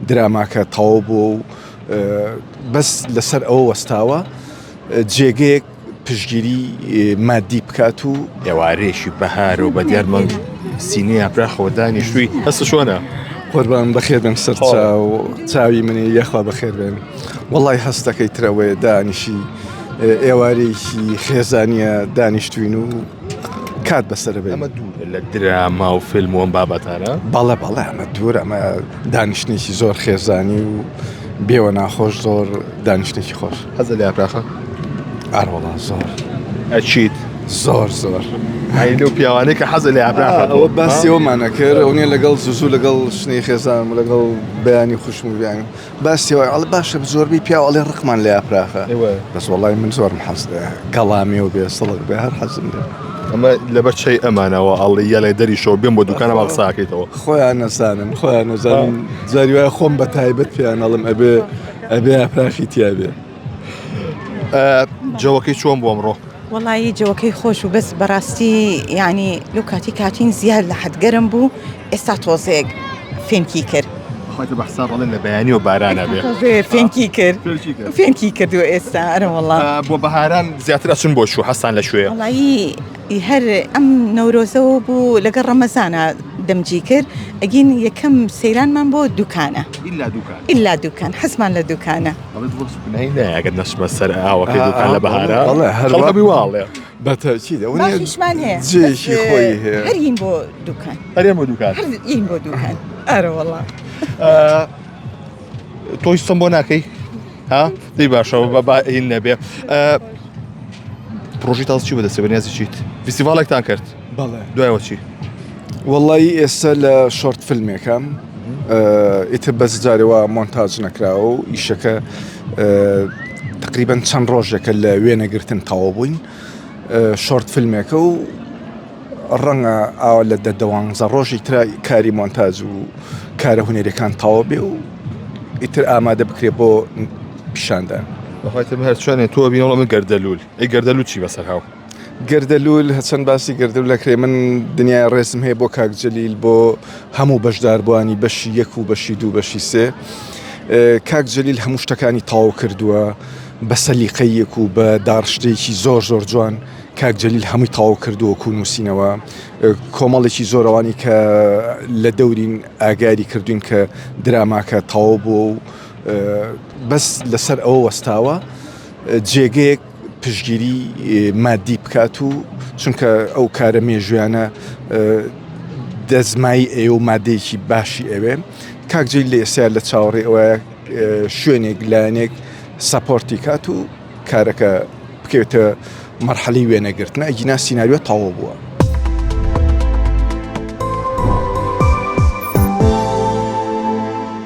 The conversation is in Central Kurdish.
دراماکە تەواو بوو و بەس لەسەر ئەوە وەستاوە جێگەیەک پشگیری مادی بکات و ئێوارێشی بەهار و بە دیارمەنگ سینەی ئاپراخەوە دانیشتووی هەستە چۆنە؟ قوربان بەخێر بێم سەر چاوی منی یەخوا بەخێر بێن وەڵای هەستەکەی ترەوەی دانیشی ئێوارەیەکی خێزانیە دانیشتوین و کات بەسەر بێن ئەمە دوو لە دراما و فیلم و ئەم بابەتانە بەڵێ ئەمە دوور ئەمە دانیشتێکی زۆر خێزانی و بێوە ناخۆش زۆر دانیشتێکی خۆش حەزە لە ئاپراخە؟ ئاروەڵا زۆر ئەچیت زۆر لەو پیاوانەی کە حەزە لە ئاپراخە ئەوە باسی ئەومانە کرد ئەوە لەگەڵ زوو لەگەڵ شنەی خێزان و لەگەڵ بەیانی خوشم و بیان باسیەوە ئەڵە باشە زۆربەی پیاوەڵێ ڕقمان لە ئاپراخە بەس وەڵای من زۆرم حەز گەڵامی و بێ سڵک بێ هەر حەزم لێ ئەمە لەبەر چەی ئەمانەوە ئەڵی یەڵێ دەریشەوە بێم بۆ دوکانە باقساکەیتەوە خۆیان نەزانن جاری وایە خۆم بە تایبەت پیان ئەڵم ئەبێ ئاپراخی تیابێ جەوەکەی چۆن بۆ ئەمڕۆ؟ وەڵی جەوەکەی خۆش و بەس بەڕاستی یعنی لەو کاتی کاتین زیاد لە حەدگەرم بوو ئێستا تۆزێک فێنکی کرد خۆیتە بە حساب ئەڵێن لە بەیانی و بارانە بێ فێنکی کردو ئێستا ئەرە وەڵا بۆ بەهاران زیاتر ئەچن بۆ شو هەستان لە شوێ وەڵی هەر ئەم نەورۆزەوە بوو لەگەڵ ڕەمەزانە دەمجی کرد ئەگین یەکەم سەیرانمان بۆ دوکانە ئیلا دوکان حەزمان لە دوکانە ئەگەر نەشمە سەر ئاوەکەی دوکان لە بەهارە هەڵبی واڵێ بەتەچیدەشی خۆی هەیە هەرین بۆ دوکان هەرین بۆ دوکان ئەرە وەڵا تۆی سم بۆ ناکەی ها دەی باشەوە بە هین نەبێ پرۆژی تاز چی بەدەستێ بەنیازی چیت فیستیڤالێکتان کرد دوایەوە چی وەڵی ئێستا لە شۆرت فیلمێکم ئیتر بەس جارێەوە مۆنتاژ نەکراوە و ئیشەکە تقریبەن چەند ڕۆژێکە لە وێنەگرتن تەواو بووین شۆرت فیلمێکە و ڕەنگە ئاوا لە 12 ڕۆژی ترا کاری مۆنتاژ و کارە هونەرەکان تەواو بێ و ئیتر ئامادە بکرێ بۆ پیشاندان بەخواتم هەر چۆنێ تۆ بینەوە من گەردەلول ئەی گەردەلول چی بەسەر هاو گەردەلول هەچەند باسی گەردەلول لەکرێ من دنیای ڕێزم هەیە بۆ کاک جەلیل بۆ هەموو بەشداربووانی بەشی 1 و بەشی 2 بەشی 3 کاک جەلیل هەموو شتەکانی تەواو کردووە بە سەلیقەیەک و بە داڕشتێکی زۆر جوان کاک جەلیل هەمووی تەواو کردووە و نووسینەوە کۆمەڵێکی زۆرەوانی کە لە دەورین ئاگاری کردوین کە دراماکە تەواو بوو و بەس لەسەر ئەوە وەستاوە جێگەیەک پشگیری مادی بکات و چونکە ئەو کارە مێژویانە دەزمایی ئێوە و مادەیەکی باشی ئەوێ کاک جەلیل لە ئێستا لە چاوەڕێ ئەوە شوێنێک لایەنێک سەپۆرتی کات و کارەکە بکەوێتە مەرحەلەی وێنەگرتنە ئەگینا سیناریۆ تەواو بووە